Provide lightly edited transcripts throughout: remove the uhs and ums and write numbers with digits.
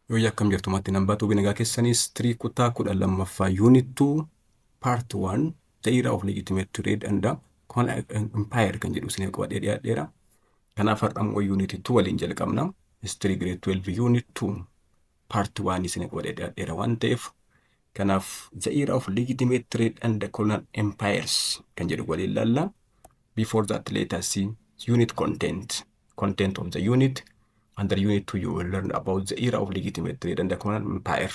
Yoo akkam jirtu matti nambaa tuubi nagaa keessanis tirii kutaa 12ffaa unit 2 part 1 the era of legitimate trade and the colonial empire kan jedhu isin qabadhee dhiyaadheera. Kanaaf har'ammoo unit 2 waliin jalqabna. History grade 12 unit 2 part 1 isin qabadhee dhiyaadheera waan ta'eef kanaaf the era of legitimate trade and the colonial empires kan jedhu waliin laalla. Before that, let us see unit content of the unit. Under unit 2, you will learn about the era of legitimate trade and the colonial empire.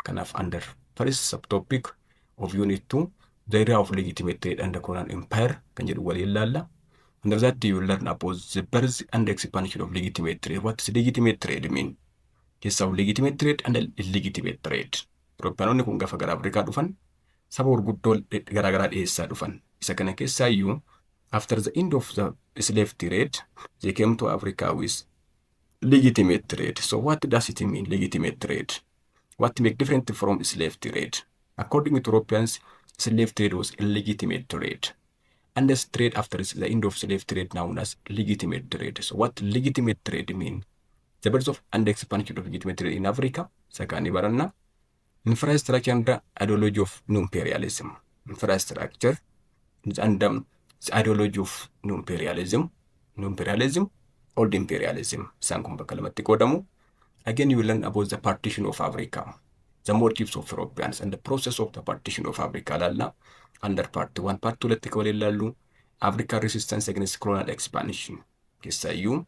Kind of under first subtopic of unit 2, the era of legitimate trade and the colonial empire. Under that, you will learn about the birth and expansion of legitimate trade. What does legitimate trade mean? Yes, of legitimate trade and illegitimate trade. Europeanonni kun gafa gara Afrikaa dhufan saba gurguddoo garaagaraa dhiyeessaa dhufan. Isa kana keessaa iyyuu after the end of the slave trade, they came to Africa with legitimate trade. So what does it mean, legitimate trade? What makes different from slave trade? According to Europeans, slave trade was illegitimate trade. And this trade after the end of slave trade known as legitimate trade. So what legitimate trade mean? The birth of and expansion of legitimate trade in Africa, Sakani Barana, infrastructure and the ideology of new imperialism. Infrastructure and the ideology of new imperialism, old imperialism. Again, you will learn about the partition of Africa, the motives of Europeans, and the process of the partition of Africa. Under part 1, part 2, African resistance against colonial expansion. You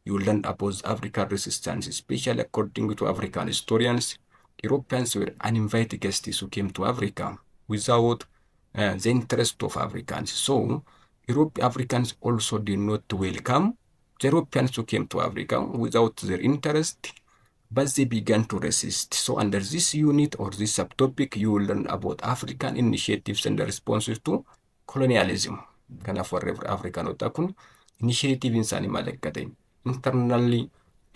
will learn about African resistance, especially according to African historians. Europeans were uninvited guests who came to Africa without the interest of Africans. So, Africans also did not welcome the Europeans who came to Africa without their interest, but they began to resist. So under this unit or this subtopic, you will learn about African initiatives and the responses to colonialism. Kanaaf warra Afrikaanota kun initiative isaanii maal akka ta'e, internally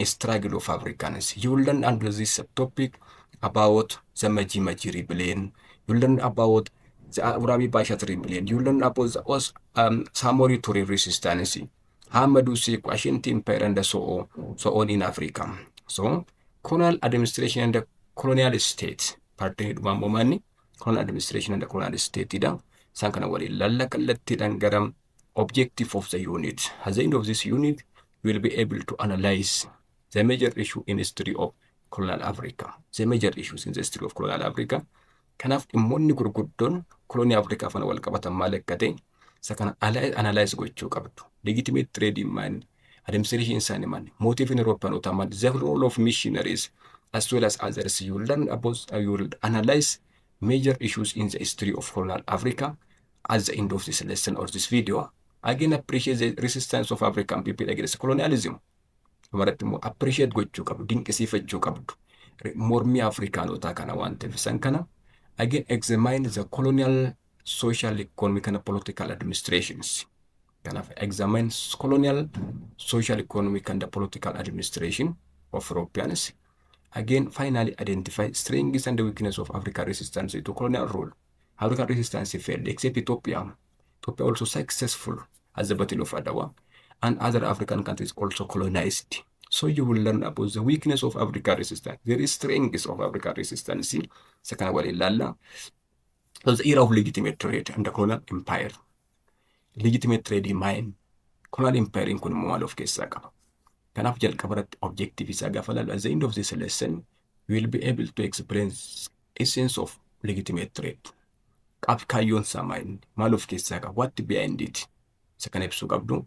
struggle of Africans. You will learn under this subtopic about the Maji rebellion. You will learn about the Urabi Bashat rebellion. You will learn about the Samori Toure resistance, Hamadu Seku, Ashanti Empire, and so on in Africa. So, colonial administration and the colonial state. Partly one moment, colonial administration and the colonial state. Sankana wali lalla kallatti garam objective of the unit. At the end of this unit, we will be able to analyze the major issue in the history of colonial Africa. The major issues in the history of colonial Africa. Kanaaf dhimmoonni gurguddoon colonial Africa fana wal qabatan maal akka ta'e sakana analyze gochuu qabdu. Legitimate trade in mind, administration isaanii man, motive in Europeanota man, the role of missionaries as well as others. You will learn about, you will analyze major issues in the history of colonial Africa at the end of this lesson or this video. Again, appreciate the resistance of African people against colonialism. Appreciate gochuu qabdu, dinqisiifachuu qabdu. Mormii Afrikaanota kana waan ta'eef san kana. Again, examine the colonial, social, economic, and political administrations. Kind of examine colonial, social, economic, and the political administration of Europeans. Again, finally, identify strengths and the weakness of African resistance to colonial rule. African resistance failed, except Ethiopia. Ethiopia also successful as the Battle of Adawa, and other African countries also colonized. So you will learn about the weakness of African resistance. There is strengths of African resistance. Second one, the era of legitimate trade and the colonial empire. Legitimate trade in mind, colonial empire in kun maal of keessaa qaba. Kanaaf jalqabaratti objective isaa gaafa laalu at the end of this lesson, we will be able to explain essence of legitimate trade. Kaayyoon isaa maal of keessaa qaba, what behind it. Isa kana ibsuu qabdu.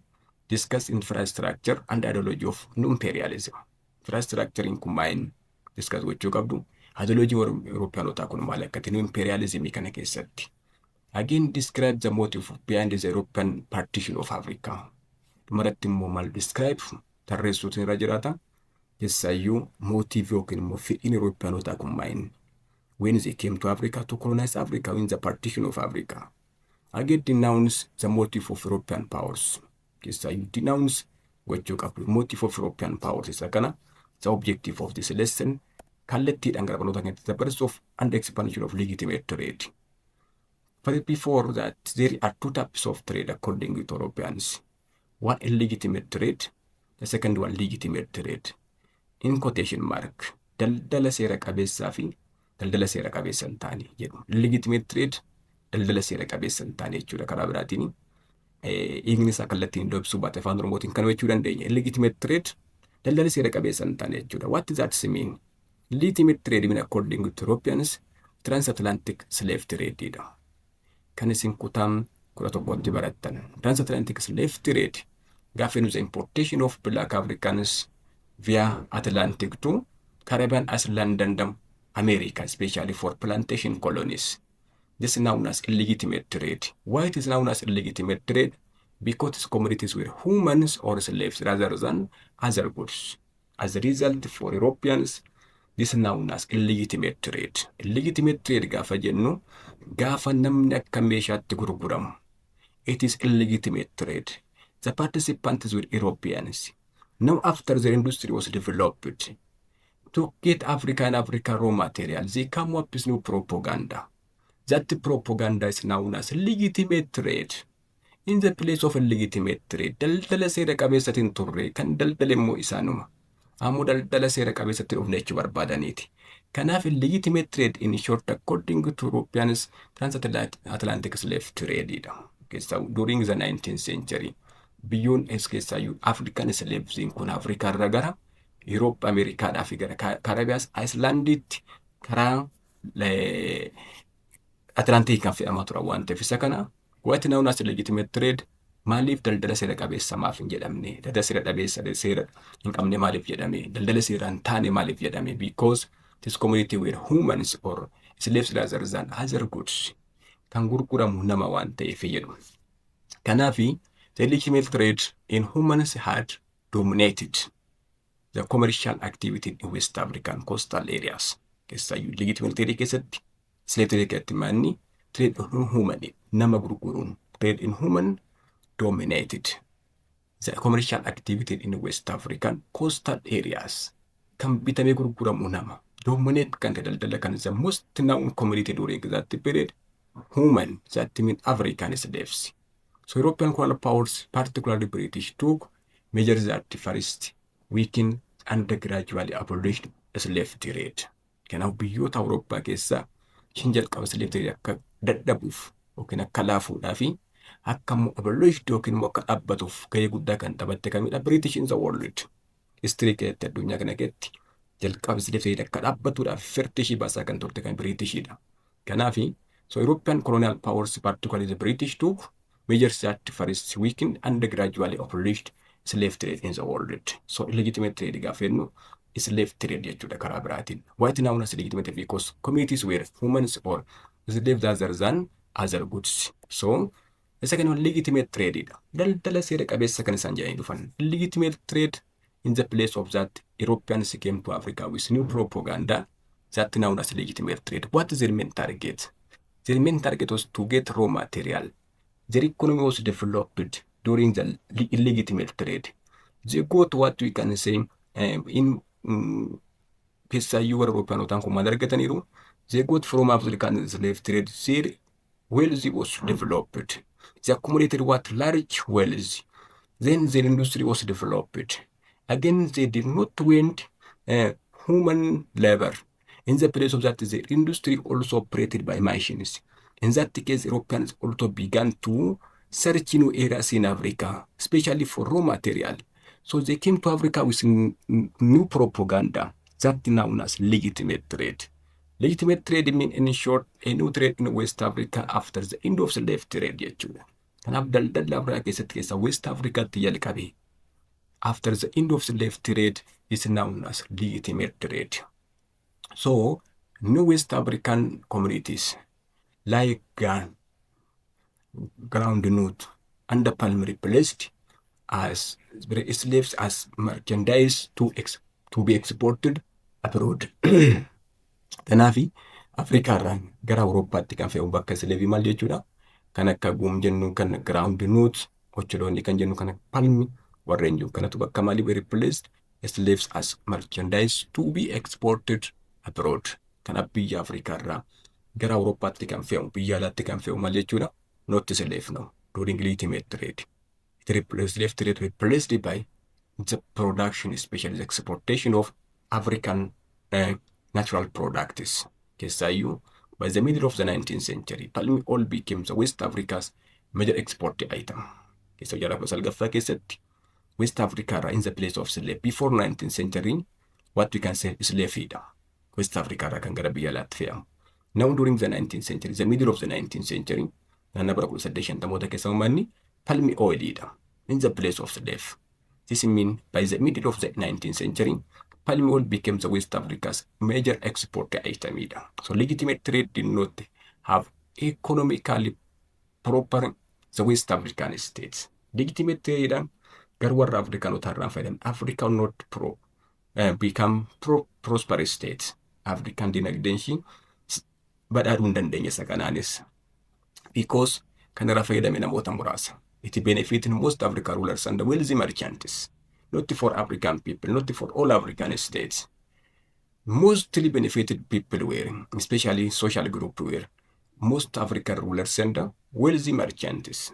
Discuss infrastructure and ideology of new imperialism. Infrastructure in combine discuss gochuu qabdu. Ideology Europeanota kun maal akka ta'e new imperialism kana keessatti. Again, describe the motive behind the European partition of Africa. Dhumarratti immoo maal describe tarreessuutu irra jiraata. Keessaayyuu motive yookiin immoo fedhiin Europeanota kun when they came to Africa to colonize Africa in the partition of Africa. Again, denounce the motive of European powers. You denounce gochuu qabdu motive of European powers isa kana. The objective of this lesson kallattiidhaan gara barnoota keenyatti the birth of and expansion of legitimate trade. But before that, there are two types of trade according to Europeans. One illegitimate trade, the second one legitimate trade. In quotation mark, daldala seera qabeessaa fi daldala seera qabeessa hin taane jedhu. Illegitimate trade daldala seera qabeessa hin taane jechuudha karaa biraatiin. Hiikni isaa kallattiin deebisuu baate afaan Oromootiin kan hubachuu dandeenya. Illegitimate trade daldala seera qabeessa hin taane jechuudha. What does that mean? Legitimate trade mean according to Europeans transatlantic slave trade dha. Kan isin kutaan 11tti barattan. Transatlantic slave trade gaafa nuti importation of black Africans via Atlantic to Caribbean Island and America, especially for plantation colonies. This is known as illegitimate trade. Why it is known as illegitimate trade? Because these commodities were humans or slaves rather than other goods. As a result, for Europeans, this is known as illegitimate trade. Illegitimate trade gaafa jennu gaafa namni akka meeshaatti gurguramu. It is illegitimate trade. The participants were Europeans. Now after the industry was developed to get African raw material, they come up with new propaganda. That propaganda is known as legitimate trade. In the place of legitimate trade, daldala seera qabeessatiin turre kan daldala immoo isaanuma. Ammoo daldala seera qabeessatti dhufnechuu barbaadaniiti. Kanaaf legitimate trade in short according to Europeans transatlantic slave trade dha. So during the 19th century, biyyoon keessaayyuu African slaves kun Afrikaa irraa gara Europe, Ameerikaadhaa fi gara Caribbean Icelanditti karaa Atlantic kan fe'amaa tura waan ta'eef isa kana what known as legitimate trade maaliif daldala seera qabeessa maaf hin jedhamne daldala seera qabeessa seera hin qabne maaliif jedhame daldala seera hin taane maaliif jedhame because this community were humans or slaves rather than other goods kan gurguramu nama waan ta'eef jedhu. Kanaafi the legitimate trade in humans had dominated the commercial activity in West African coastal areas. Keessaayyuu legitimate trade keessatti slave trade keessatti manni trade in human nama gurguruun trade in human dominated the commercial activity in West African coastal areas. Kan bitamee gurguramu nama dominate kan daldala kan the most known community during that period human that mean African slaves. So European colonial powers, particularly British, took measures that first weakened and gradually abolished slave trade. Kanaaf biyyoota Awurooppaa keessaa shin jalqaba slave trade akka dadhabuuf yookiin akka laafuudhaa fi akka immoo abolished yookiin immoo akka dhaabbatuuf gahee guddaa kan taphatte kamidha British in the world. History keessatti addunyaa kana keessatti jalqaba slave trade akka dhaabbatuudhaaf firti ishii baasaa kan turte kan Britishidha. Kanaafi so European colonial powers, particularly the British, took measures that first weakened and gradually abolished slave trade in the world. So illegitimate trade gaafennu slave trade jechuudha karaa biraatiin. Why it known as legitimate? Because communities were humans or slaves rather than other goods. So the second one legitimate trade dha. Daldala seera qabeessa kan isaan jedhanii dhufan. Legitimate trade in the place of that Europeans came to Africa with new propaganda that known as legitimate trade. What is their main target? Their main target was to get raw material. Their economy was developed during the illegitimate trade. They got what we can say in keessaayyuu warra Awurooppanotaan kun maal argataniiru? They got from African slave trade their wealth was developed. They accumulated what large wealth. Then their industry was developed. Again, they did not want human labor. In the place of that, the industry also operated by machines. In that case, Europeans also began to search new areas in Africa, especially for raw material. So they came to Africa with new propaganda that known as legitimate trade. Legitimate trade means, in short, a new trade in West Africa after the end of slave trade jechuudha. Kanaaf daldalli Afrikaa keessatti keessa West Africaatti jalqabe. After the end of slave trade is known as legitimate trade. So, new West African communities like groundnut and the palm replaced as slaves as merchandise to be exported abroad. Kanaafi Afrikaarraan gara Awurooppaatti kan fe'u bakka slave maal jechuudha? Kan akka guum jennu kan groundnut, ocholoonni kan jennu kan palmi warreen jiru kanatu bakka maalii replaced slaves as merchandise to be exported abroad. Kanaaf biyya Afrikaarraa gara Awurooppaatti kan fe'u biyya alaatti kan fe'u maal jechuudha? Not slave no. During legitimate trade. Slave trade replaced by the production, especially the exportation of African natural products. Keessayyuu by the middle of the 19th century, palm oil became the West Africa's major export item. Keessa jaarraa salgaffaa keessatti West Africa in the place of slave. Before 19th century, what we can say is slavery. West Africa kan gara biyya alaatti fe'amu. Now during the 19th century, the middle of the 19th century, naannoo bara 1850 keessa uummanni palm oilidha in the place of slave. This means by the middle of the 19th century, palm oil became the West Africa's major export item. So legitimate trade did not have economically proper the West African states. Legitimate trade gar warra Afrikaanotaa irraan fayyadaman. Africa not become prosperous states. African dinagdeen ishii badhaadhuu hin dandeenye isa kanaanis. Because kan irraa fayyadame namoota muraasa. It benefited most African rulers and the wealthy merchants. Not for African people, not for all African states. Mostly benefited people were, especially social group were, most African rulers and the wealthy merchants.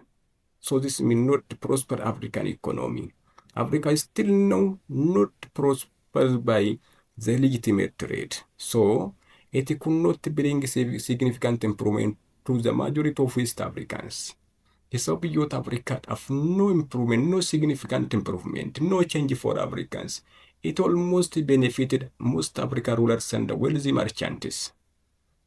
So this means not prosper African economy. Africa is still now not prospered by the legitimate trade. So it could not bring significant improvement to the majority of West Africans. So beyond Africa have no improvement, no significant improvement, no change for Africans. It almost benefited most African rulers and the wealthy merchants.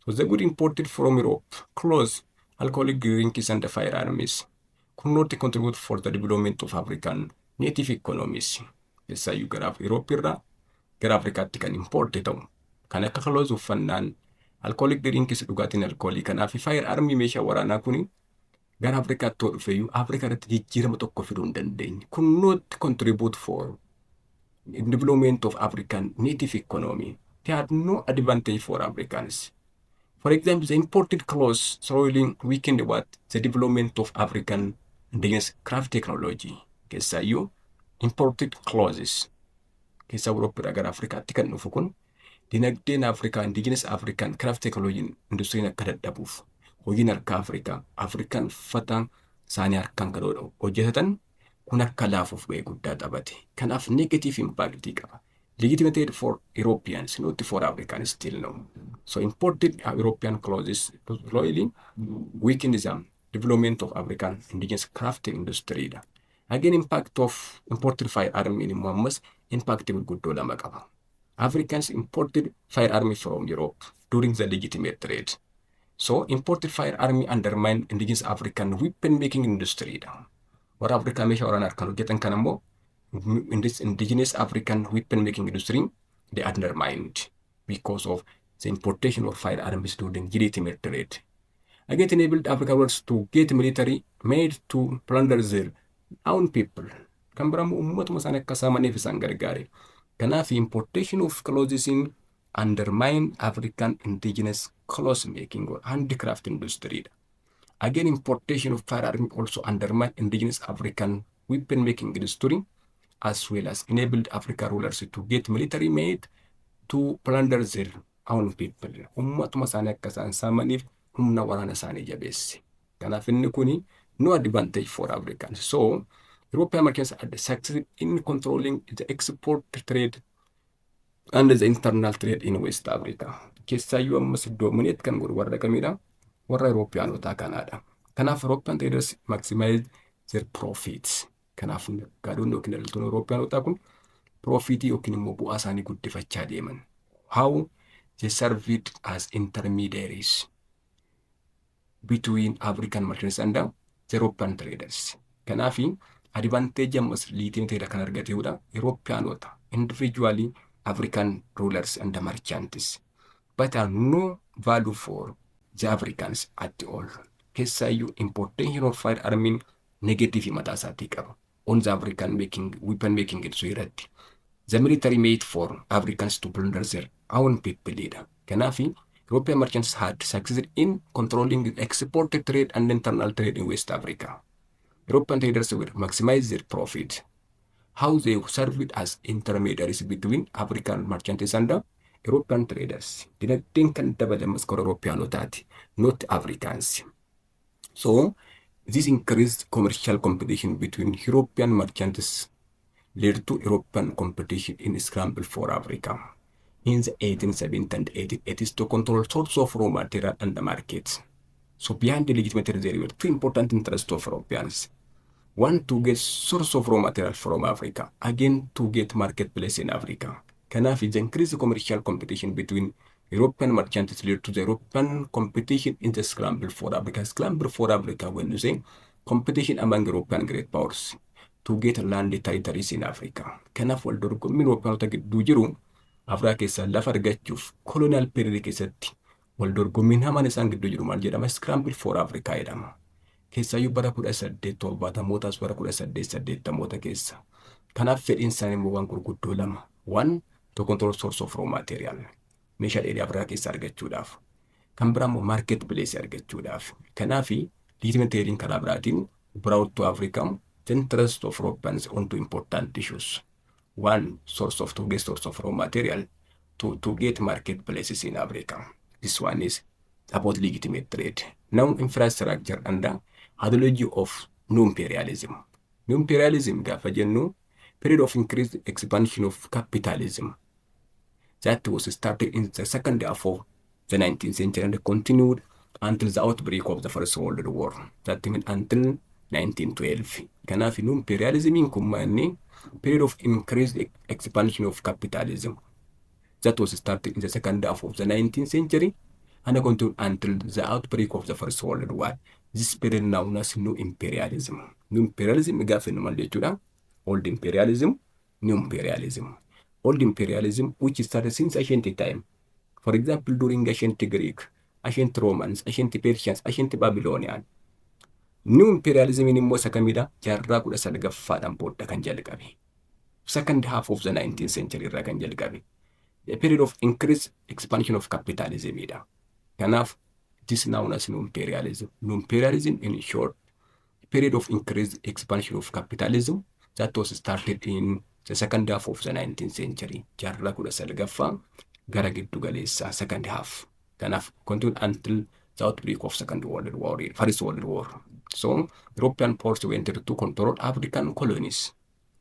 So the good imported from Europe, clothes, alcoholic drinks and the firearms could not contribute for the development of African native economies. Keessaayyuu gara Europe irraa gara Afrikaatti kan importe ta'u kan akka clothes uffannaan alcoholic drinks dhugaatiin alkoolii kanaaf firearmii meeshaa waraanaa kuni gara Afrikaatti yoo dhufeeyyuu Afrikaa irratti jijjiirama tokko fiduu hin dandeenye. Could not contribute for development of African native economy. They had no advantage for Africans. For example, the imported clothes slowly weakened what the development of African indigenous craft technology. Keessaayyuu imported clothes keessa Europe irraa gara Afrikaatti kan dhufu kun dinagdeen Afrikaa indigenous African craft technology industries akka dadhabuuf hojiin harka Afrikaan uffata isaanii harkaan kan hojjetatan kun akka laafuuf gahee guddaa taphate. Kanaaf negative impact qaba. Legitimate for Europeans, not for Africans still now. So imported European clothes slowly weakened the development of African indigenous craft industry. Again, impact of imported firearm in Muammas impacted guddaa lama qaba. Africans imported firearm from Europe during the legitimate trade. So imported firearm undermined indigenous African weapon making industry. Warra Afrikaa meeshaa waraanaa harkaan hojjetan kan ammoo in this indigenous African weapon making industry, they undermined because of the importation of firearms during legitimate trade. Again, it enabled African rulers to get military made to plunder their own people. Kan biraammoo uummatuma isaanii akka saamaniif isaan gargaare. Kanaaf importation of clothes in undermine African indigenous clothes making or handicraft industry. Again, importation of firearms also undermine indigenous African weapon making industry, as well as enabled African rulers to get military made to plunder their own people. Ummatuma isaanii akka isaan saamaniif humna waraana isaanii jabeesse. Kanaaf inni kuni no advantage for Africans. So European merchants had succeeded in controlling the export trade and the internal trade in West Africa. Keessaayyuu ammas dominate kan godhu warra kamidha? Warra Europeanotaa kanaadha. Kanaaf European traders maximize their profits. Kanaaf gaadonni yookiin daldaltoonni Europeanotaa kun profitii yookiin immoo bu'aa isaanii guddifachaa deeman. How they served as intermediaries between African merchants and the European traders. Kanaaf advantage ammas liitiin ta'edha kan argateedha. Europeanota individually African rulers and the merchants, but are no value for the Africans at all. Keessaayyuu importation of firearm negative mataa isaatii qaba. On the African weapon making industry irratti. The military made for Africans to plunder their own people leader. Kanaaf European merchants had succeeded in controlling the export trade and internal trade in West Africa. European traders will maximize their profit. How they served as intermediaries between African merchants and the European traders. Dinagdeen kan dabalamas kora Europeanotaati, not Africans. So this increased commercial competition between European merchants led to European competition in scramble for Africa. in the 1870s and 1880s to control source of raw material and the markets. So behind the legitimate there were two important interests of Europeans. One, to get source of raw material from Africa. Again, to get marketplace in Africa. Kanaaf is increase the commercial competition between European merchants lead to the European competition in the scramble for Africa. Scramble for Africa, when you say competition among European great powers to get land territories in Africa. Kanaaf wal dorgommiin Europeanota gidduu jiru Afrikaa keessaa lafa argachuuf colonial period keessatti wal dorgommiin hamaan isaan gidduu jiru maal jedhama? Scramble for Africa jedhama. Keessaayyuu bara 1870mootaas bara 1880moota keessa. Kanaaf fedhiin isaanii immoo waan gurguddoo lama. One, to control source of raw material. Meeshaa dheedhii Afrikaa keessa argachuudhaaf. Kan biraa immoo market place argachuudhaaf. Kanaaf legitimate karaa biraatiin brought to Africa the interest of Europeans onto important issues. One, to get source of raw material to get marketplaces in Africa. This one is about legitimate trade. Now infrastructure and the ideology of new imperialism. New imperialism gaafa jennu period of increased expansion of capitalism that was started in the second half of the 19th century and continued until the outbreak of the First World War. That means until 1912. Kanaaf new imperialism kun maanni period of increased expansion of capitalism that was started in the second half of the 19th century and continued until the outbreak of the First World War. This period known as new imperialism. New imperialism gaafa nu maal jechuudha? Old imperialism, new imperialism. Old imperialism which started since ancient time. For example, during ancient Greek, ancient Romans, ancient Persians, ancient Babylonian. New imperialism immoo isa kamidha? Jaarraa 19ffaadhaan booda kan jalqabe. Second half of the 19th century irraa kan jalqabe. A period of increased expansion of capitalism idha. Kanaaf, this is known as new imperialism. New imperialism, in short, a period of increased expansion of capitalism that was started in the second half of the 19th century. Jaarraa 19ffaa gara giddu galeessaa second half. Kanaaf, continued until the outbreak of Second World War, First World War. So, European powers went to control African colonies.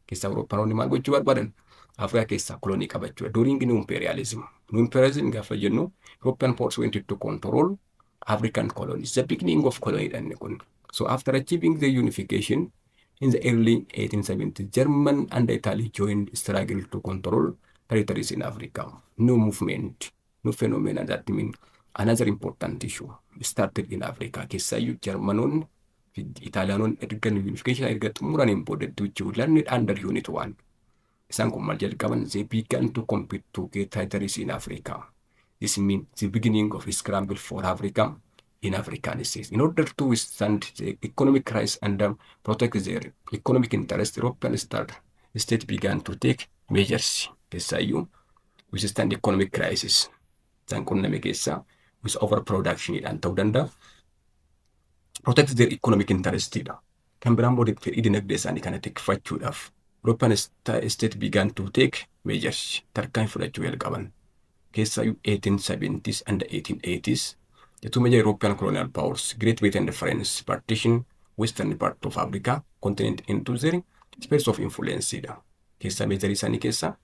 Keessa Europeanonni maal gochuu barbaadan? Afrikaa keessaa kolonii qabachuu during new imperialism. New imperialism gaafa jennu European powers went to control African colonies. The beginning of colony dhanne kun. So after achieving the unification in the early 1870s, German and Italy joined struggle to control territories in Africa. New movement, new phenomenon that mean another important issue started in Africa. Keessaayyuu Germanoonni fi Itaaliyaanonni erga unification erga xumuraniin booddatti jechuudha under unit 1. Isaan kun maal jalqaban? They began to compete to get territories in Africa. This means the beginning of a scramble for Africa in African states. In order to withstand the economic crisis and protect their economic interest, European states began to take measures. Keessaayyuu withstand economic crisis. Isaan kun nama keessa with overproduction ta'uu danda'a. Protect their economic interest. Kan biraan booda fedhii dinagdee isaanii kana tikfachuudhaaf European states began to take measures. Tarkaanfii fudhachuu jalqaban. Keessaayyuu 1870s and 1880s, the two major European colonial powers, Great Britain and France, partitioned western part of Africa continent into their spheres of influence. Keessaa meejarii isaanii keessaa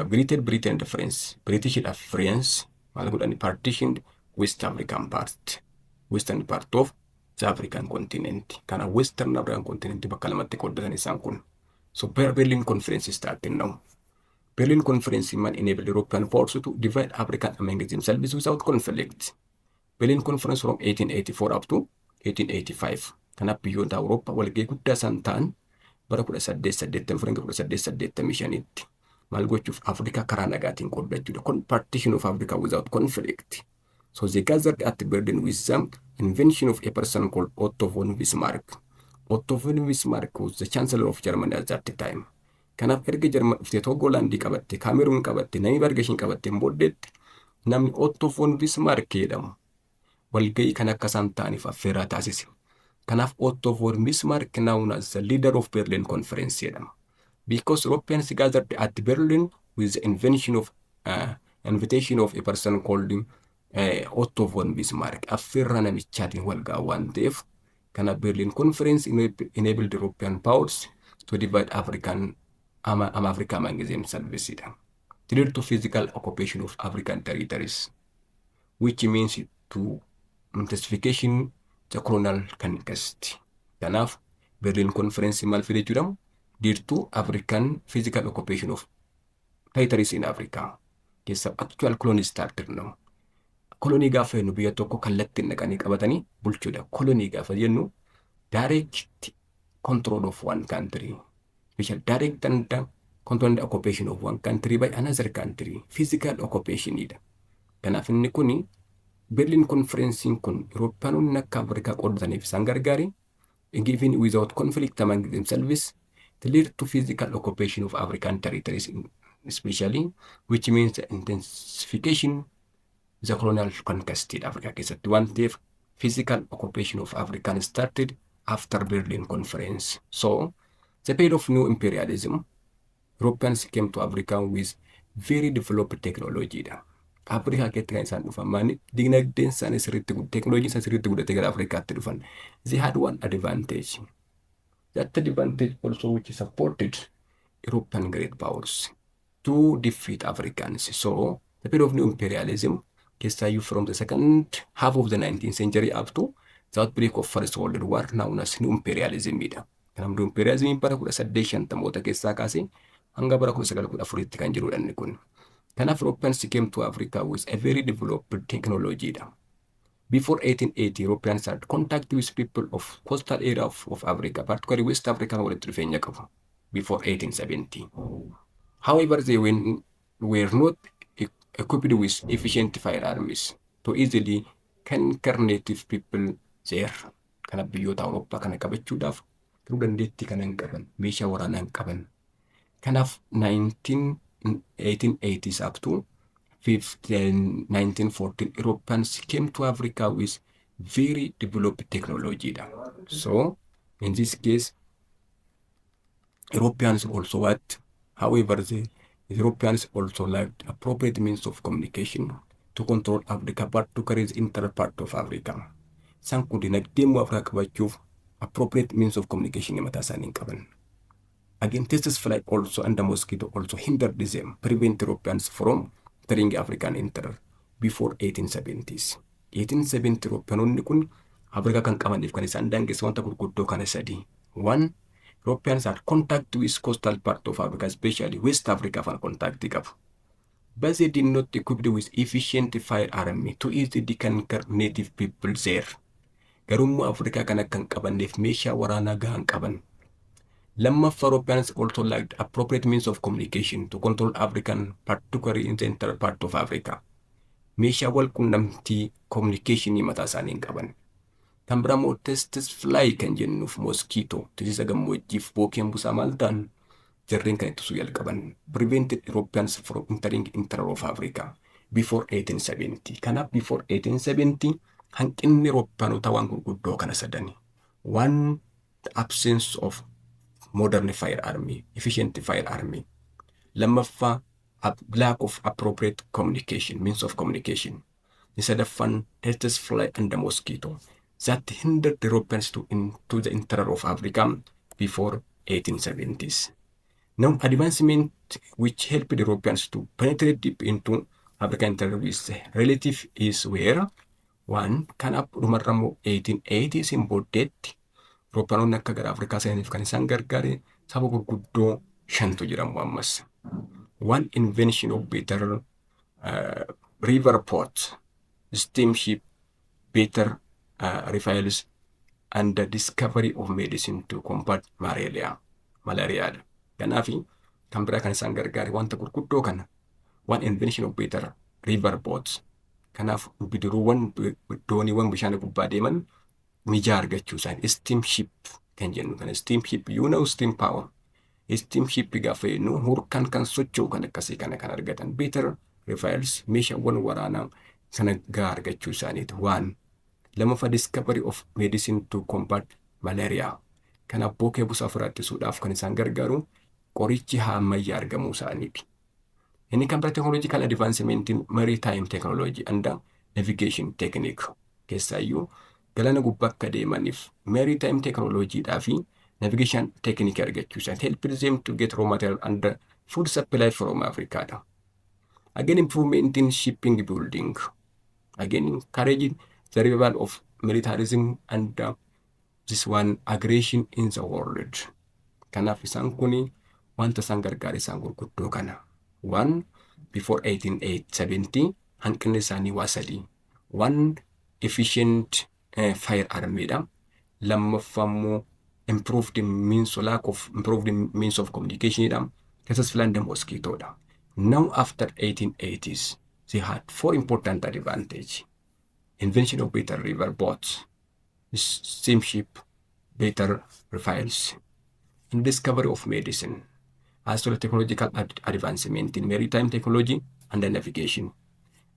Great Britain and France, British and France, maal godhani partitioned West African part, western part of the African continent. Kana western African continent bakka lamatti qoodatan isaan kun. So Berlin Conference started now. Berlin Conference enabled European powers to divide Africa among themselves without conflict. Berlin Conference from 1884 up to 1885. Kanaaf biyyoota Awurooppaa walgahii guddaa isaan ta'an bara 1885 maal gochuuf Afrikaa karaa nagaatiin qoodachuudha. Partition of Africa without conflict. So they gathered at Berlin with the invention of a person called Otto von Bismarck. Otto von Bismarck was the Chancellor of Germany at that time. Kanaaf erga German dhuftee Togoolaandii qabatte, Kaameruun qabatte, namni Bargashiin qabatte booddeetti namni Otto von Bismarck jedhamu walgahii kan akka isaan ta'aniif affeeraa taasise. Kanaaf Otto von Bismarck known as the leader of Berlin Conference jedhama. Because Europeans gathered at Berlin with the invitation of a person called Otto von Bismarck. Affeerraa namichaatiin walgaa waan ta'eef kana Berlin Conference enabled European powers to divide Africa among themselves. lead to physical occupation of African territories, which means to intensification the colonial conquest. Kanaaf Berlin Conference maal fide jedhamu lead to African physical occupation of territories in Africa. Keessa actual colony started now. Kolonii gaafa jennu biyya tokko kallattiin dhaqanii qabatanii bulchuudha. Kolonii gaafa jennu direct control of one country, which are direct and control the occupation of one country by another country, physical occupation ida. Kanaaf inni kuni Berlin Conference kun Europeanonni akka Afrikaa qooddataniif isaan gargaari, given without conflict among themselves, to lead to physical occupation of African territories, especially, which means the intensification the colonial conquest in Africa keessatti waan ta'eef physical occupation of African started after Berlin Conference. So, the period of new imperialism, Europeans came to Africa with very developed technology. Africa keessatti kan isaan dhufan maani dinagdeen isaanii sirriitti technology isaan sirriitti guddatee gara Afrikaatti dhufan. They had one advantage. That advantage also which supported European great powers to defeat Africans. So, the period of new imperialism you from the second half of the 19th century up to the outbreak of First World War, known as new imperialism. New imperialism bara 1850 keessaa kaasee hanga bara 1914 kan jirudha inni kun. Kanaaf Europeans came to Africa with a very developed technology. Before 1880, Europeans had contact with people of coastal area of Africa, particularly West Africa walitti dhufeenya qabu. Before 1870. However, they were not equipped with efficient firearms to easily conquer native people there. Kana biyyoota Awurooppaa kana qabachuudhaaf garuu dandeettii kana hin qaban, meeshaa waraanaa hin qaban. Kanaaf 1880s up to 1914, Europeans came to Africa with very developed technology. So, in this case, Europeans also what? However, the Europeans also lacked appropriate means of communication to control Africa, particularly the inner part of Africa. Isaan kun dinagdee Afrikaa qabachuuf appropriate means of communication mataa isaanii hin qaban. Again, Testis flight also and the mosquito also hindered them, prevent Europeans from entering African inter before 1870s. 1870 Europeanonni kun Afrikaa kan qabaniif kan isaan daangessa wanta gurguddoo kana sadii. One, Europeans had contact with coastal part of Africa, especially West Africa for contact. But they did not equip with efficient firearms to easily conquer native people there. Garummaa Afrikaa kana kan qabanneef meeshaa waraanaa gahaan qaban. Lammaffaa Europeans also lacked appropriate means of communication to control African, particularly in the inner part of Africa. Meeshaa wal quunnamtii communication mataa isaanii hin qaban. Kan biraammoo Testis fly kan jennuuf mosquito tisiisa gammoojjiif bookeen busaa maal ta'an jarreen kan ittisuu jalqaban prevented Europeans from entering interior of Africa before 1870. Kanaaf before 1870 hanqinni Europeanota waan gurguddoo kana sadani. One, the absence of modern firearm, efficient firearm. Lammaffaa, lack of appropriate communication, means of communication. The sadaffaan Testis fly and the mosquito that hindered Europeans into the interior of Africa before 1870s. Now, advancement which helped Europeans to penetrate deep into African interior with relative ease were one, kan up dhumarramoo 1880s in booddeetti Europeanonni akka gara Afrikaa seenaniif kan isaan gargaare saba gurguddoo shantu jiramu ammas. One, invention of better river ports, steamship, better refiles, and the discovery of medicine to combat malaria. Kanaafi kan biraa kan isaan gargaare wanta gurguddoo kana. One, invention of better river boats. Kanaaf bidiruuwwan dooniiwwan bishaan gubbaa deeman mijaa argachuu isaan. Steamship kan jennu kana. Steamship, you know steam power. Steamship gaafa jennu hurkaan kan socho'u kan akkasii kana kan argatan. Better refiles, meeshaawwan waraanaa sana gaa argachuu isaaniiti. One, lammaffaa discovery of medicine to combat malaria. Kanaaf bookee busaa ofirraa ittisuudhaaf kan isaan gargaaru qorichi ammayyaa argamuu isaaniiti. Inni kan biraa technological advancement in maritime technology and navigation technique. Keessaayyuu galaana gubbaa akka deemaniif maritime technology fi navigation technique argachuu isaan helped them to get raw material and food supply from Africa. Again, improvement in shipping building. Again, encouraging the revival of militarism and this one aggression in the world. Kanaaf isaan kuni wanta isaan gargaare isaan gurguddoo kana. One, before 1870 hanqinni isaanii waa sadii. One, efficient firearmidha. Lammaffaa immoo improved means lack of improved means of communicationidha. Keessas filan the mosquitoodha. Now after 1880s, they had four important advantages. Invention of better river boats, steamship, better refiles, and discovery of medicine, as well as technological advancement in maritime technology and navigation.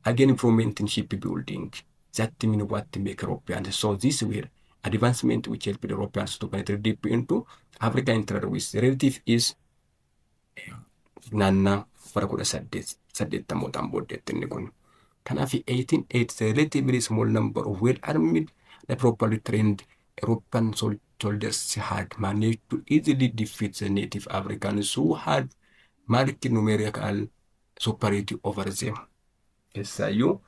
Again, improvement in shipbuilding. That means what to make Europeans. So this were advancement which helped Europeans to penetrate deep into Africa and trade with relative is naannaa bara 1880 booddeetti inni kun. Kanaaf 1880 relatively small number of well-armed and properly trained European soldiers had managed to easily defeat the native Africans who had marked numerical superiority over them. Keessaayyuu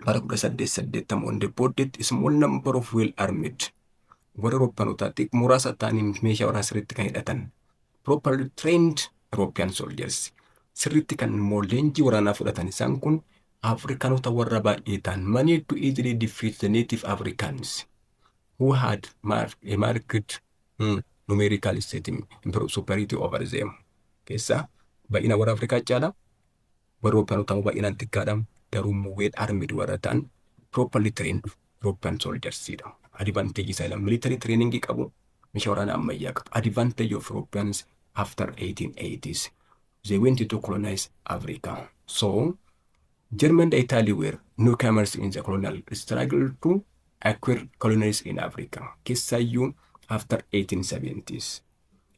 bara 1880 booddeetti small number of well-armed warra Eurooppanotaatti muraasa ta'aniin meeshaa waraanaa sirriitti kan hidhatan properly trained European soldiers. Sirriitti kan immoo leenjii waraanaa fudhatan isaan kun Afrikaanota warra baay'ee ta'an managed to easily defeat the native Africans who had a marked numerical superiority over them. Keessaa baay'ina warra Afrikaa caalaa warra Eurooppanotaa baay'inaan xiqqaadha. Garuu immoo well-armed warra ta'an properly trained European soldiers'idha. Advantage isaa military training qabu, meeshaa waraanaa ammayyaa qabu. Advantage of Europeans after 1880s. They went to colonize Africa. So, Germany and Italy were newcomers in the colonial struggle to acquire colonies in Africa. Keessaayyuu after 1870s.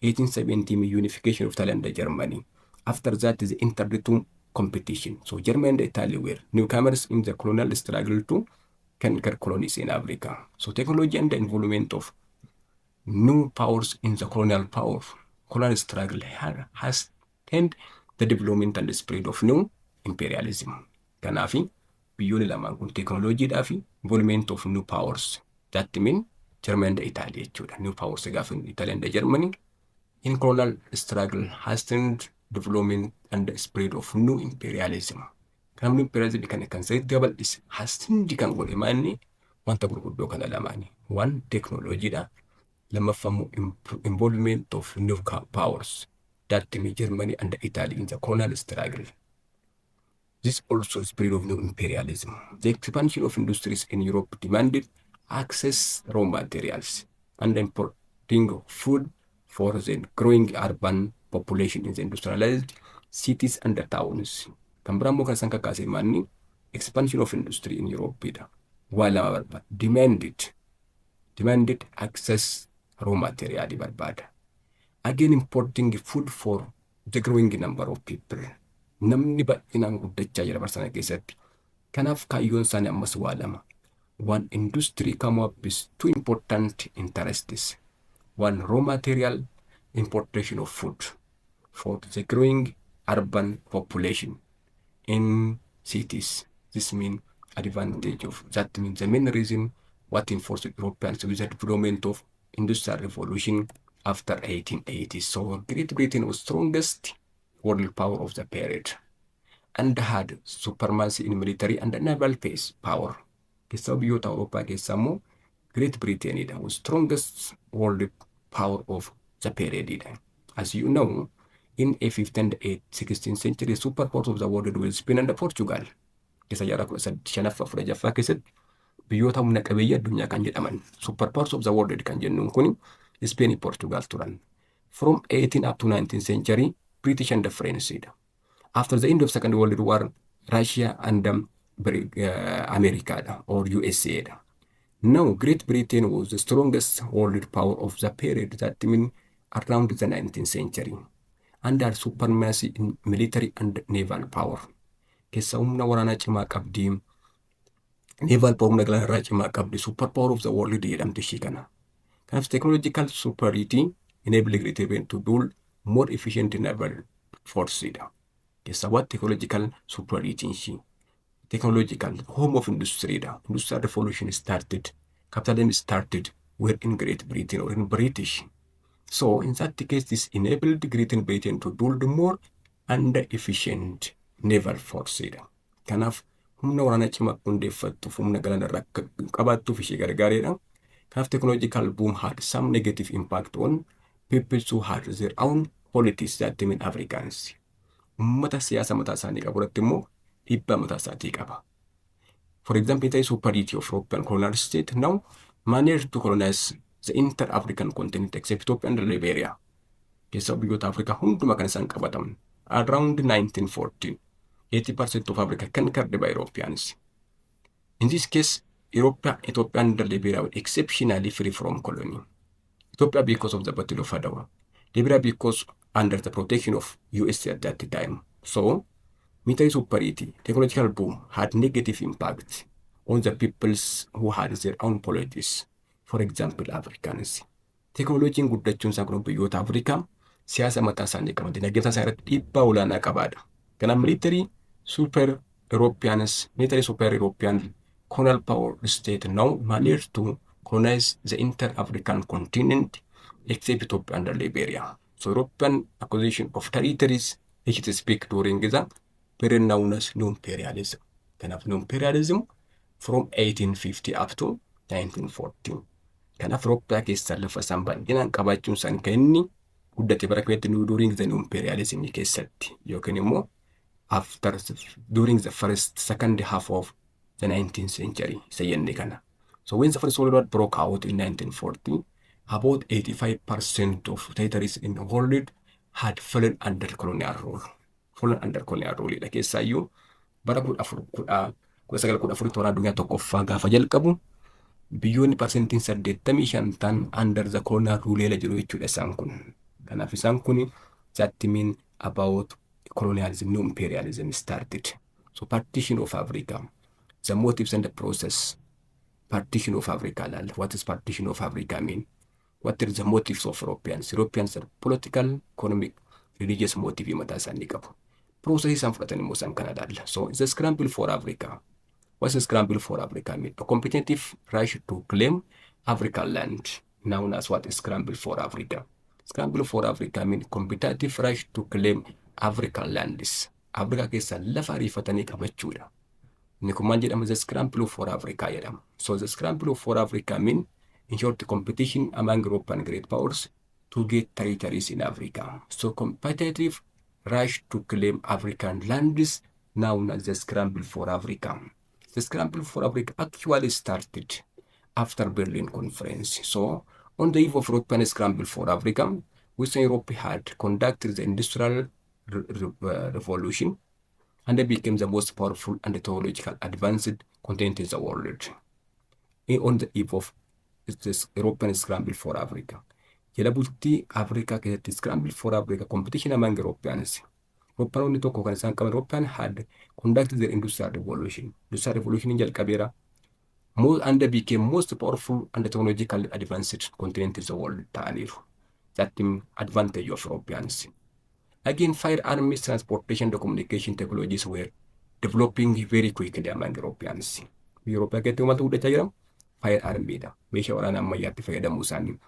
1870 unification of Italy and Germany. After that is inter-two competition. So Germany and Italy were newcomers in the colonial struggle to conquer colonies in Africa. So technology and the involvement of new powers in the colonial struggle has tended the development and the spread of new imperialism. Kanaafi biyyoonni lamaan kun teknooloojiidhaa fi involvement of new powers. That mean Germany and Italy jechuudha. New powers gaafa Italy and Germany in colonial struggle has tended development and the spread of new imperialism. Kanaaf new imperialism kan sirriitti babal'ise has tended kan godhe maanni wanta gurguddoo kana lamaani. One teknooloojiidha. Lammaffaa involvement of new powers. That mean Germany and Italy in the colonial struggle. This also spread of new imperialism. The expansion of industries in Europe demanded access raw materials and importing food for the growing urban population in the industrialized cities and the towns. Kan biraan immoo kan isaan kakkaase maanni expansion of industry in Europe waa lama barbaada. Demanded access raw material barbaada. Again importing food for the growing number of people. Namni baay'inaan guddachaa jira barsana keessatti. Kanaaf kaayyoon isaanii ammas waa lama. One, industry come up with two important interests. One, raw material importation of food for the growing urban population in cities. This means advantage of that means the main reason what enforced Europeans with the development of industrial revolution after 1880. So Great Britain was strongest world power of the period and had supremacy in military and naval power. Keessaa biyyoota Awurooppaa keessaa immoo Great Britain was strongest world power of the period. As you know, in a 15th and 16th century, superpowers of the world were Spain and Portugal. Keessa jaarraa 15ffaa keessatti biyyoota humna qabeeyyii addunyaa kan jedhaman superpowers of the world kan jennuun kun Spain and Portugal turan. From 18th up to 19th century, British and the French. After the end of Second World War, Russia and America or USA. Now, Great Britain was the strongest world power of the period, that means around the 19th century, under supremacy in military and naval power. Keessa humna waraanaa cimaa qabdi, naval power humna galaanarraa cimaa qabdi, superpower of the world jedhamti ishii kana. Kanaaf technological superiority enabled Great Britain to build more efficient naval force. What technological superiority technological home of industry da. Industrial revolution started, capitalism started were in Great Britain or in British. So in that case, this enabled Great Britain to build more and efficient naval forces. Kanaaf humna waraanaa cimaa hundeeffattuuf humna galaanarraa qabaattuuf ishee gargaareedha. Kanaaf technological boom had some negative impact on people who had their own politics that mean Africans. Ummata siyaasa mataa isaanii qabu irratti immoo dhiibbaa mataa isaatii qaba. For example, the superiority of European colonial state now managed to colonize the inter-African continent except Ethiopia and Liberia. Keessa biyyoota Afrikaa hundumaa kan isaan qabatan. Around 1914, 80% of Africa conquered by Europeans. In this case, Ethiopia and Liberia were exceptionally free from colony. Ethiopia because of the Battle of Adwa. Liberia because under the protection of USA at that time. So, military superiority, technological boom had negative impact on the peoples who had their own politics. For example, Africans. Teknolojiin guddachuun isaa kun biyyoota Afrikaa siyaasa mataa isaanii qaban dinagdee isaa irratti dhiibbaa olaanaa qabaadha. Kanaaf military super European colonial power state now managed to colonize the inter-African continent except Ethiopia and Liberia. So European acquisition of territories which is speak during the period known as new imperialism. Kanaaf new imperialism from 1850 up to 1914. Kanaaf Itoophiyaa keessa lafa isaan baay'inaan qabaachuun isaan kan inni guddate bara kanatti during the new imperialism keessatti yookiin immoo during the second half of the 19th century sayyenne kana. So when the First World War broke out in 1940, about 85% of territories in the world had fallen under colonial rule. Dha keessaayyuu bara 1914 toora addunyaa tokkoffaa gaafa jalqabu biyyoonni parsentiin 85 ta'an under the colonial rule jiru jechuudha isaan kun. Kanaaf isaan kun that mean about colonialism, new imperialism started. So partition of Africa, the motives and the process. Partition of Africa. What is partition of Africa mean? What are the motives of Europeans? Europeans are political, economic, religious motive mataa isaanii qabu. Process isaan fudhatanii immoo isaan kana ilaalla. So it's a scramble for Africa. What's a scramble for Africa mean? A competitive rush to claim African land, known as what is scramble for Africa. Scramble for Africa mean competitive rush to claim African lands. Africa keessa lafa ariifatanii qabachuudha. Inni kun maal jedhama? The scramble for Africa jedhama. So the scramble for Africa mean in short competition among European great powers to get territories in Africa. So competitive rush to claim African lands, known as the scramble for Africa. The scramble for Africa actually started after Berlin Conference. So on the eve of European scramble for Africa, Western Europe had conducted the Industrial Revolution and they became the most powerful and technological advanced continent in the world. On the eve of this European scramble for Africa. Jala bultii Africa keessatti scramble for Africa competition among Europeans. Europeanonni tokko kan isaan qaban European had conducted their Industrial Revolution. Industrial Revolution jalqabeera. And they became most powerful and technologically advanced continent in the world ta'aniiru. That advantage of Europeans. Again, firearms, transportation, the communication technologies were developing very quickly among Europeans. Europe keessatti maaltu guddachaa jira? Firearmidha. Meeshaa waraanaa ammayyaatti fayyadamuu isaanii.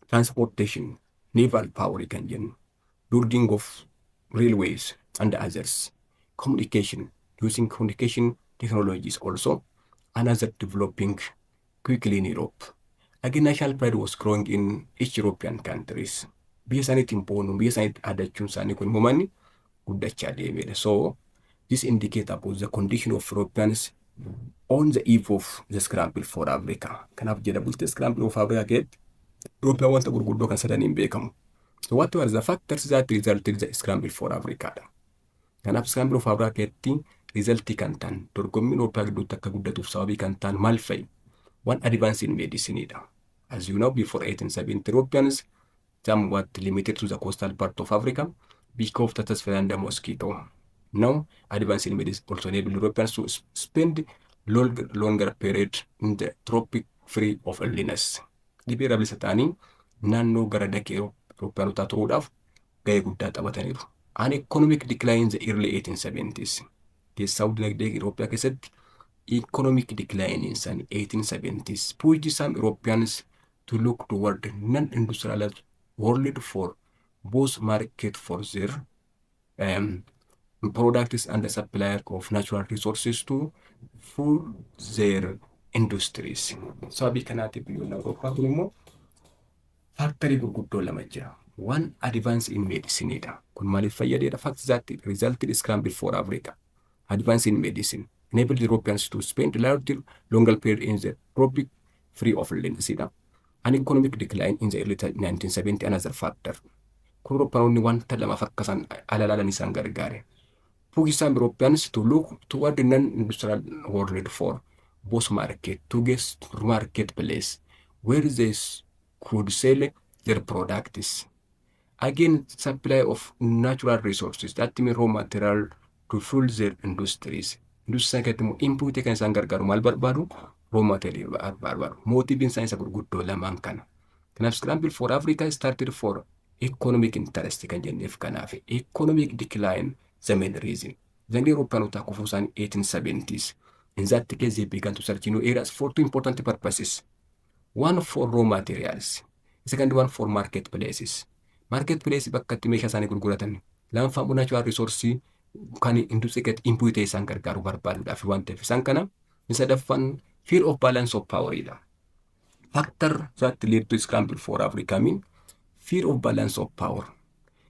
Transportation, naval power kan jennu. Building of railways and others. Communication, using communication technologies also. Another developing quickly in Europe. Again, national pride was growing in each European countries. Biyya isaaniitiin boonu, biyya isaaniitti aadachuun isaanii kun uummanni guddachaa deemeedha. So, this indicates about the condition of Europeans on the eve of the scramble for Africa. Kanaaf jedha bultee scramble of Africa keessatti European wanta gurguddoo kan sadaniin beekamu. So, what were the factors that resulted in the scramble for Africa? Kanaaf scramble of Africa keessatti resultii kan ta'an dorgommiin European gidduutti akka guddatuuf sababii kan ta'an maal fa'i? One advance in medicine. As you know, before 1870, Europeans somewhat limited to the coastal part of Africa because of the Tasman and the mosquito. Now, advance in medicine also enabled Europeans to spend longer period in the tropic free of illness. Dhibee rablisa ta'anii naannoo gara dakee Europeanotaa turuudhaaf gahee guddaa taphataniiru. an economic decline in the early 1870s. Keessaa dinagdee Itoophiyaa keessatti economic decline in the 1870s pushed some Europeans to look toward non-industrialized world for both market for their products and the supply of natural resources to fuel their industries. Sababii kanaatiif biyyoonni Awurooppaa kun immoo faaktarii gurguddoo lama jira. One advance in medicine dha. Kun maaliif fayyadeedha? Fact that resulted scramble for Africa. Advance in medicine enabled Europeans to spend longer period in the tropic free of illness. An economic decline in the early 1970s another factor. Kun Europeanonni wanta lama fakkasan alalalan isaan gargaare. Pushed some Europeans to look toward the non-industrial world for both marketplace where they could sell their products. Again, supply of natural resources, that means raw material to fuel their industries. Industries kan immoo input kan isaan gargaaru maal barbaadu? Raw material barbaadu. Motiiviin isaan isa gurguddoo lamaan kana. Kanaaf scramble for Africa started for economic interest kan jenneef kanaaf economic decline the main reason. Then Europeanota kufuu isaanii 1870s. In that case, they began to search new areas for two important purposes. One for raw materials. The second one for marketplaces. Marketplace bakka itti meeshaa isaanii gurguratan. Lammaffaan natural resource kan industry ket input isaan gargaaru barbaaduudhaaf waan ta'eef isaan kana. Sadaffaan fear of balance of power dha. Factor that lead to scramble for Africa mean fear of balance of power.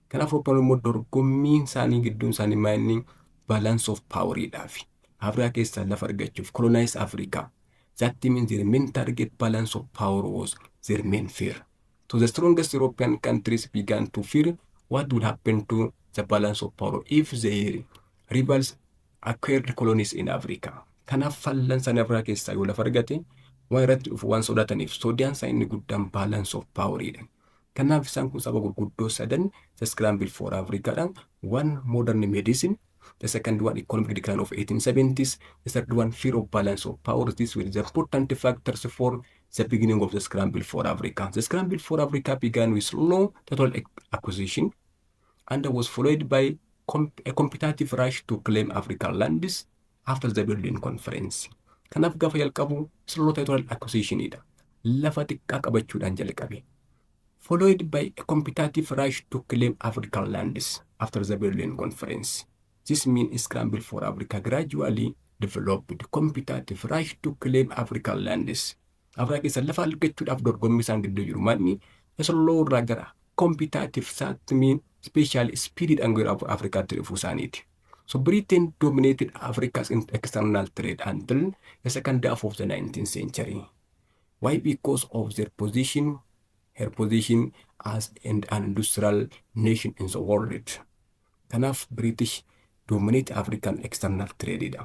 Kanaaf European immoo dorgommii isaanii gidduun isaanii mining balance of power dhaafi. Africa keessa lafa argachuuf colonize Africa. That means their main target balance of power was their main fear. So the strongest European countries began to fear what would happen to the balance of power if their rivals acquired colonies in Africa. Kanaaf fallan sana Africa keessa yoo lafa argate waan irratti waan sodaataniif sodaan isaa inni guddaan balance of power dha. Kanaaf isaan kun sababa gurguddoo sadan the scramble for Africa dhaan one modern medicine. The second one, economic decline of 1870s. The third one, fear of balance of power. These were the important factors for the beginning of the scramble for Africa. The scramble for Africa began with slow total acquisition and was followed by a competitive rush to claim African lands after the Berlin Conference. Kanaaf gaafa jalqabu slow total acquisition dha. Lafa xiqqaa qabachuudhaan jalqabe. Followed by a competitive rush to claim African lands after the Berlin Conference. This means scramble for Africa gradually developed competitive rush to claim African lands. Africa keessa lafa argachuudhaaf dorgommii isaan gidduu jiru manni slow irraa gara competitive isaatti mean special speed and gara Africaatti dhufuu isaaniiti. So Britain dominated Africa's external trade until the second half of the 19th century. Why? Because of her position as an industrial nation in the world. Kanaaf British dominate African external trade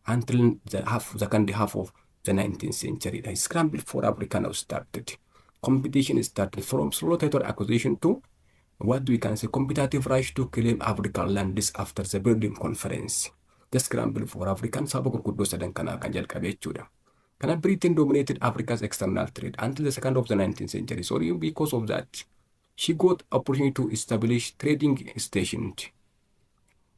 until the second half of the 19th century. The scramble for Africa now started. Competition started from slow total acquisition to what we can say competitive rush to claim African lands after the Berlin Conference. The scramble for African sababa gurguddoo sadan kana kan jalqabe jechuudha. Kana Britain dominated Africa's external trade until the second of the 19th century. So because of that, she got opportunity to establish trading stations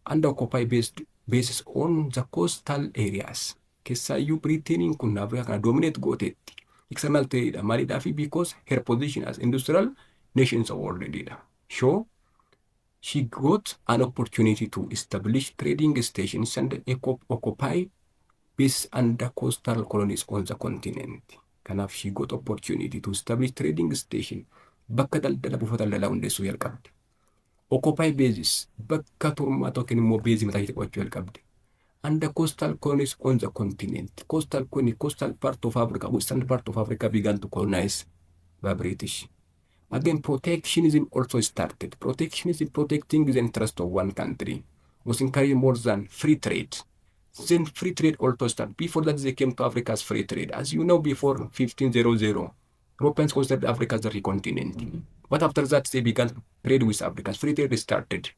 and occupy bases on the coastal areas. Keessaayyuu Britain kun Africa kana dominate gooteetti. External trade maaliidhaafi because her position as industrial nations already dha. So she got an opportunity to establish trading stations and occupy bases under coastal colonies on the continent. Kanaaf she got opportunity to establish trading station bakka daldala buufata daldalaa hundeessuu jalqabde. Occupy bases bakka turmaa tokko immoo base mataa ishee qabachuu jalqabde. And the coastal colonies on the continent. Coastal part of Africa, western part of Africa began to colonize by British. Again, protectionism also started. Protectionism, protecting the interest of one country, was encouraging more than free trade. Then free trade also started. Before that, they came to Africa as free trade. As you know, before 1500, Europeans considered Africa as a continent. But after that, they began to trade with Africans. Free trade started.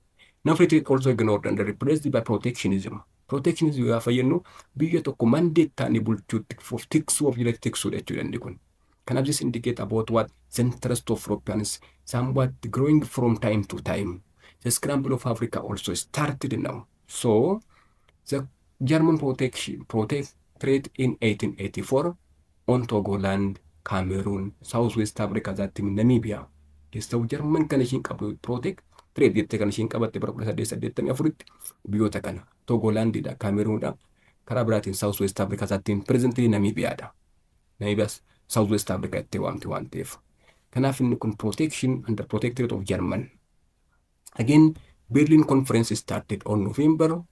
Now free trade also ignored and replaced by protectionism. Protectionism gaafa jennu biyya tokko mandate ta'anii bulchuutti tiksuu of jalatti tiksuudha jechuudha kun. Kanaaf this indicate about what the interest of Europeans somewhat growing from time to time. The scramble of Africa also started now. So the German protectorate in 1884 on Togoland, Cameroon, Southwest Africa, that in Namibia. Keessa German kan ishiin qabdu protectorate jettee kan ishiin qabatte bara 1884tti biyyoota kana Togolandidha, Cameroonidha, karaa biraatiin Southwest Africa zattiin presently Namibiyaadha. Namibiyaas Southwest Africa itti waamti waan ta'eef. Kanaaf inni kun protection under protectorate of German. Again, Berlin Conference started on November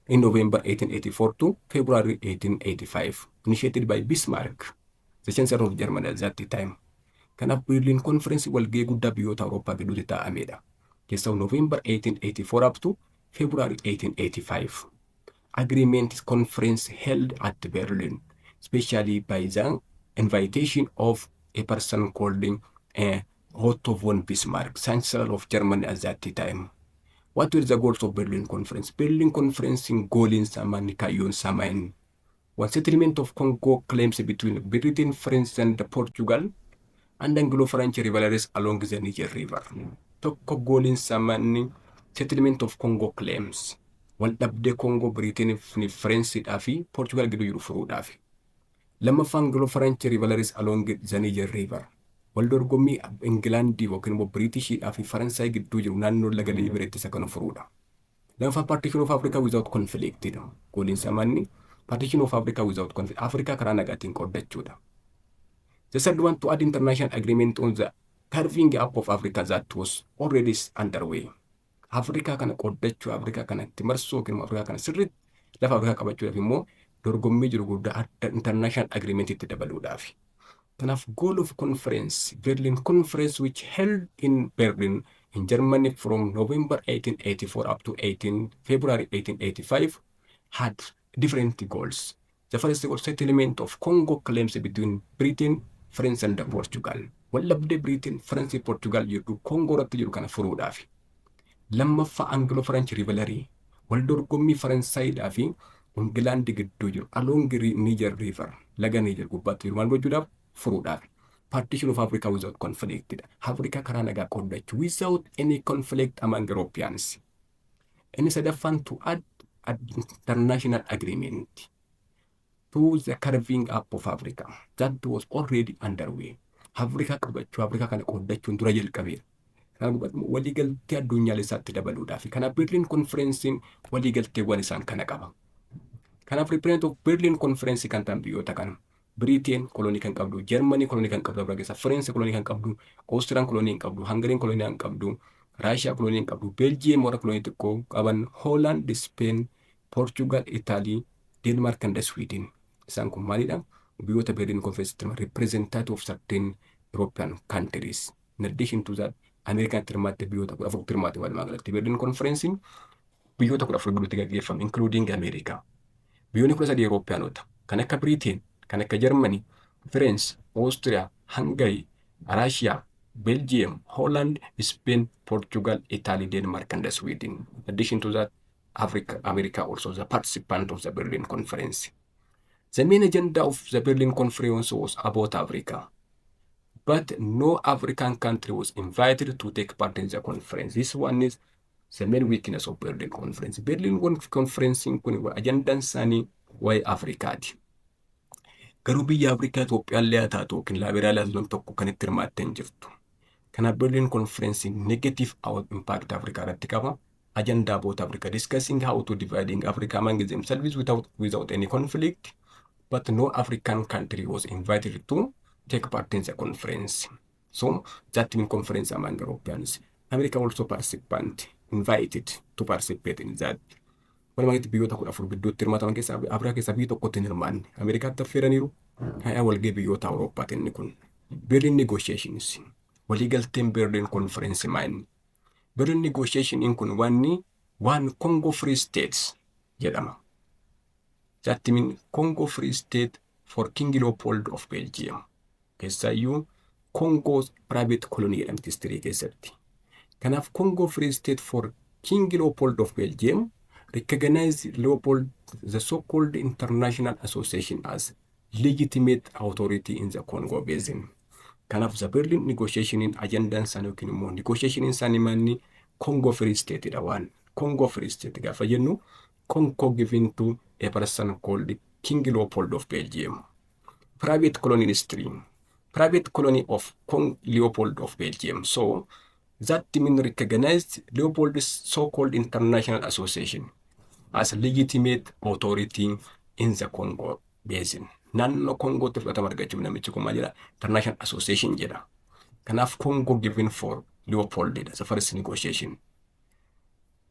1884 to February 1885, initiated by Bismarck, the Chancellor of Germany at that time. Kanaaf Berlin Conference walgahii guddaa biyyoota Awurooppaa gidduutti taa'amedha. Keessaa November 1884 up to February 1885. Agreement conference held at Berlin, especially by the invitation of a person called Otto von Bismarck, Chancellor of Germany at that time. What were the goals of Berlin Conference? Berlin Conference in goalin saman kayon samain. One settlement of Congo claims between Britain, France, and Portugal, and Anglo-French rivalries along the Niger River. Tokko goalin saman settlement of Congo claims. Wal dhabdee Congo Britain fi France fi Portugal gidduu jiru furuudhaafi. Lammaffaan Anglo-French rivalries along the Niger River. Wal dorgommii Ingilandi yookiin immoo Britishidhaa fi Faransaay gidduu jiru naannoo laga Liibireetti isa kana furuudha. Lammaffaa partition of Africa without conflict. Gooliin samanni partition of Africa without conflict. Africa karaa nagaatiin qoodachuudha. The third one, to add international agreement on the carving up of Africa that was already underway. Africa kana qoodachuu, Africa kana itti marsuu yookiin Africa kana sirriitti lafa Africa qabachuudhaaf immoo dorgommii jiru guddaa international agreement itti dabaluudhaafi. Kanaaf goal of conference, Berlin Conference, which held in Berlin in Germany from November 1884 up to February 1885, had different goals. The first goal, settlement of Congo claims between Britain, France, and Portugal. Wallabde Britain, France, Portugal, jiru Congo irratti jiru kana furuudhaafi. Lammaffaa Anglo-French rivalry, wal dorgommii Faransaayidhaa fi England gidduu jiru along Niger River, laga Niger gubbaatti jiru maal gochuudhaaf furuudhaafi. Partition of Africa without conflict. Africa karaa nagaa qoodachuu without any conflict among Europeans. Inni sadaffaan to add international agreement to the carving up of Africa that was already underway. Africa qabachuu, Africa kana qoodachuun dura jalqabeera. Waliigaltee addunyaalessaatti dabaluudhaafi. Kanaaf Berlin Conference waliigalteewwan isaan kana qaba. Kanaaf representative of Berlin Conference kan ta'an biyyoota kana. Britain kolonii kan qabdu, Germany kolonii kan qabdu, France kolonii kan qabdu, Austrian kolonii kan qabdu, Hungary kolonii kan qabdu, Russia kolonii kan qabdu, Belgium warra kolonii xiqqoo qaban, Holland, Spain, Portugal, Italy, Denmark, and Sweden. Isaan kun maalidha? Biyyoota Berlin Conference representative of certain European countries. In addition to that, American tirmaatte biyyoota 14 tirmaatte walumaa galatti. Berlin Conference biyyoota 14 gidduutti gaggeeffame, including America. Biyyoonni 13 Europeanota kan akka Britain, kan akka Germany, France, Austria, Hungary, Russia, Belgium, Holland, Spain, Portugal, Italy, Denmark, and Sweden. In addition to that, America also the participant of the Berlin Conference. The main agenda of the Berlin Conference was about Africa, but no African country was invited to take part in the conference. This one is the main weakness of Berlin Conference. Berlin Conference kun agendaan isaanii waa'ee Afrikaati. Garuu biyya Afrikaa Itoophiyaallee haa taatu yookiin laabeeraalaa lama tokko kan itti hirmaattee hin jirtu. Kanaaf Berlin Conference negative impact Afrikaa irratti qaba. Agenda about Africa, discussing how to dividing Africa among themselves without any conflict, but no African country was invited to take part in the conference. So that means conference among Europeans. America also participant invited to participate in that. Walumaa biyyoota 14 gidduutti hirmaataman keessaa Afrikaa keessaa biyyi tokkotti hin hirmaanne. Ameerikaatti affeeraniiru. Haa walgahii biyyoota Awurooppaatiin inni kun. Berlin negotiations. Waliigalteen Berlin Conference maayini. Berlin negotiation kun waan Congo Free States jedhama. That means Congo Free State for King Leopold of Belgium. Keessaayyuu Congo's private colony jedhamti history keessatti. Kanaaf Congo Free State for King Leopold of Belgium recognized Leopold, the so-called international association, as legitimate authority in the Congo basin. Kanaaf the Berlin negotiation in agenda isaanii yookiin immoo negotiation isaanii manni Congo Free State dha waan. Congo Free State gaafa jennu Congo given to a person called King Leopold of Belgium. Private colony stream. Private colony of King Leopold of Belgium. So that mean recognized Leopold's so-called international association as legitimate authority in the Congo basin. Naannoo Kongootti fudhatama argachuuf namichi kun maal jedha? International association jedha. Kanaaf Congo given for Leopold dha. The first negotiation.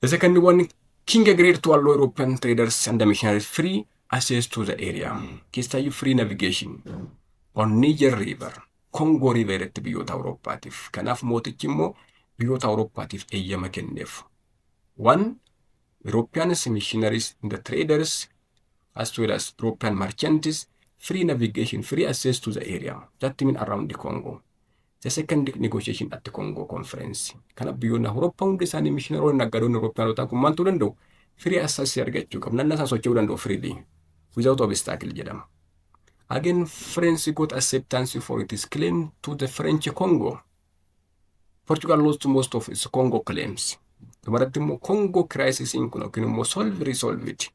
The second one, King agreed to allow European traders and the missionaries free access to the area. Keessayyuu free navigation on Niger River, Congo River irratti biyyoota Awurooppaatiif. Kanaaf mootichi immoo biyyoota Awurooppaatiif eeyyama kenneef. One, Europeans, missionaries, the traders, as well as European merchants, free navigation, free access to the area. That means around the Congo. The second negotiation at the Congo conference. Kana biyyoonni Awurooppaa hundi isaanii missionaroonni naggadoonni Awurooppaanotaan kun maaltu danda'u? Free access argachuu qabu. Naannoo isaan socho'uu danda'u freely. Without obstacle jedhama. Again, France got acceptance for its claim to the French Congo. Portugal lost most of its Congo claims. Dubaratti immoo Congo crisis in kun yookiin immoo resolved.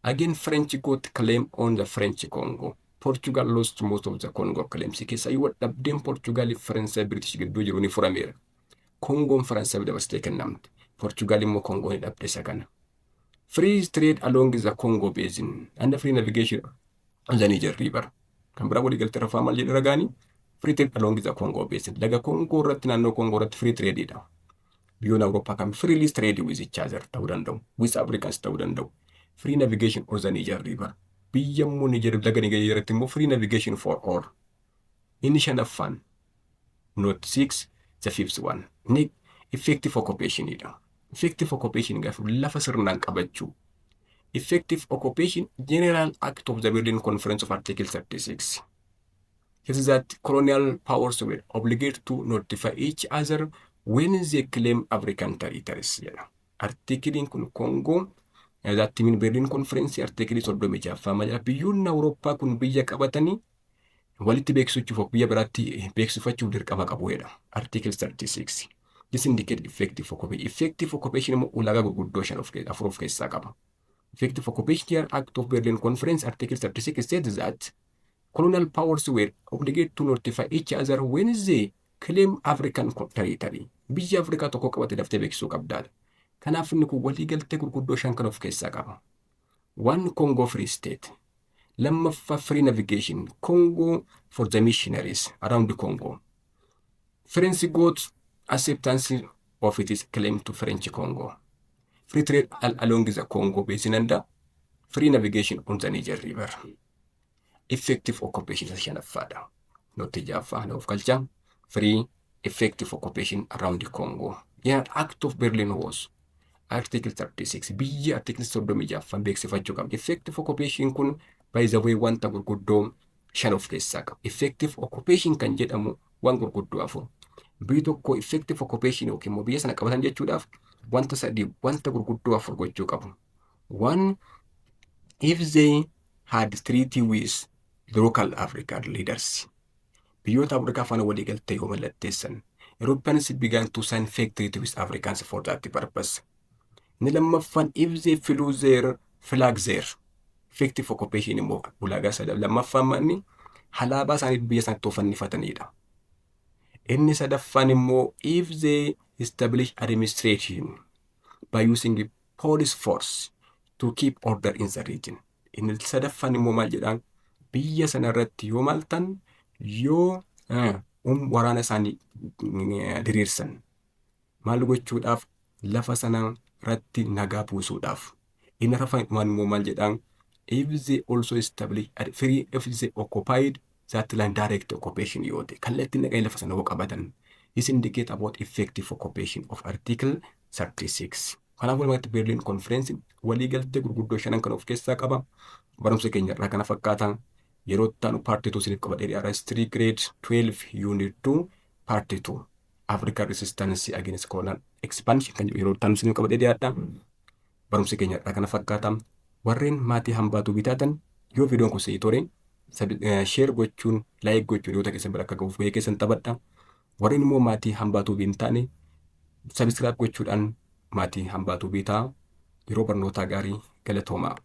Again, French got claim on the French Congo. Portugal lost most of the Congo claims. Keessayyuu dhabdeen Portugal Faransaay British gidduu jiru ni furameera. Congoon Faransaay dabarsitee kennamte. Portugal immoo Congo ni dhabde isa kana. Free trade along the Congo basin and the free navigation on the Niger River. Kan biraa waliigaltee rafaa maal jedhe ragaanii? Free trade along the Congo basin. Laga Congo irratti naannoo Congo irratti free trade dha. Biyyoonni Awurooppaa kan freely trade with each other ta'uu danda'u. With Africans ta'uu danda'u. Free navigation on the Niger River. Biyya immoo Niger laga Niger irratti immoo free navigation for all. Inni shanaffaan. Note 6, the fifth one. Effective occupation dha. Effective occupation gaafa lafa sirnaan qabachuu. Effective occupation, general act of the Berlin Conference of Article 36. It is that colonial powers were obligated to notify each other when they claim African territories. Article kun Congo, that mean Berlin Conference, article 36. Biyyoonni Awurooppaa kun biyya qabatanii walitti beeksisuuf biyya biraatti beeksifachuuf dirqama qabu jedha. Article 36. This indicates effective occupation. Effective occupation immoo ulaagaa gurguddoo afur of keessaa qaba. Effective occupation act of Berlin Conference, article 36 states that colonial powers were obligated to notify each other when they claim African territory. Biyya Afrikaa tokko qabate daftee beeksisuu qabdaadha. Kanaaf inni kun waliigaltee gurguddoo shan kan of keessaa qaba. One, Congo Free State. Lammaffaa free navigation. Congo for the missionaries around the Congo. France got acceptance of its claim to French Congo. Free trade along the Congo basin and free navigation on the Niger River. Effective occupation shanaffaadha. Note ja'affaa of culture. Free effective occupation around the Congo. Yeah, Act of Berlin was Article 36. Biyya Article 36 beeksifachuu qaba. Effective occupation kun by the way wanta gurguddoo shan of keessaa qaba. Effective occupation kan jedhamu waan gurguddoo afur. Biyyi tokko effective occupation yookiin immoo biyya sana qabatan jechuudhaaf wanta sadii wanta gurguddoo afur gochuu qabu. One, if they had treaty with the local African leaders. Biyyoota Afrikaa faana waliigaltee yoo mallatteessan. Europeans began to sign fake treaty with Africans for that purpose. Inni lammaffaan if they flew their flag there. Effective occupation immoo ulaagaa sadaf lammaffaan manni halaabaa isaanii biyya sanatti uffannifatanidha. Inni sadaffaan immoo if they establish administration by using police force to keep order in the region. Inni sadaffaan immoo maal jedhaan biyya sana irratti yoo maaltan yoo waraana isaanii diriirsan maal gochuudhaaf lafa sana irratti nagaa buusuudhaaf. Inni rafaan immoo maal jedhaan if they also establish free if they occupied that land direct occupation yote kallattiin nagaa lafa sana qabatan. This indicate about effective occupation of Article 36. Kanaaf walumatti Berlin Conference waliigaltee gurguddoo shanan kan of keessaa qaba. Barumsa keenya irraa kana fakkaatan yeroo taanu party 2 sinif qabadhee RS3 grade 12 unit 2 party 2 African resistance against colonial expansion kan yeroo taanu sinif qabadhee dhiyaadha. Barumsa keenya irraa kana fakkaatan warreen maatii hambaatu bitaatan yoo viidiyoon kun si'ii tore share gochuun like gochuun yoo ta'e keessan bira akka gahuuf gahee keessan taphadha. Warreen immoo maatii hambaatu hin taane Sabiskiraayib gochuudhaan maatii hambaatuu biitaa yeroo barnootaa gaarii galatoomaa.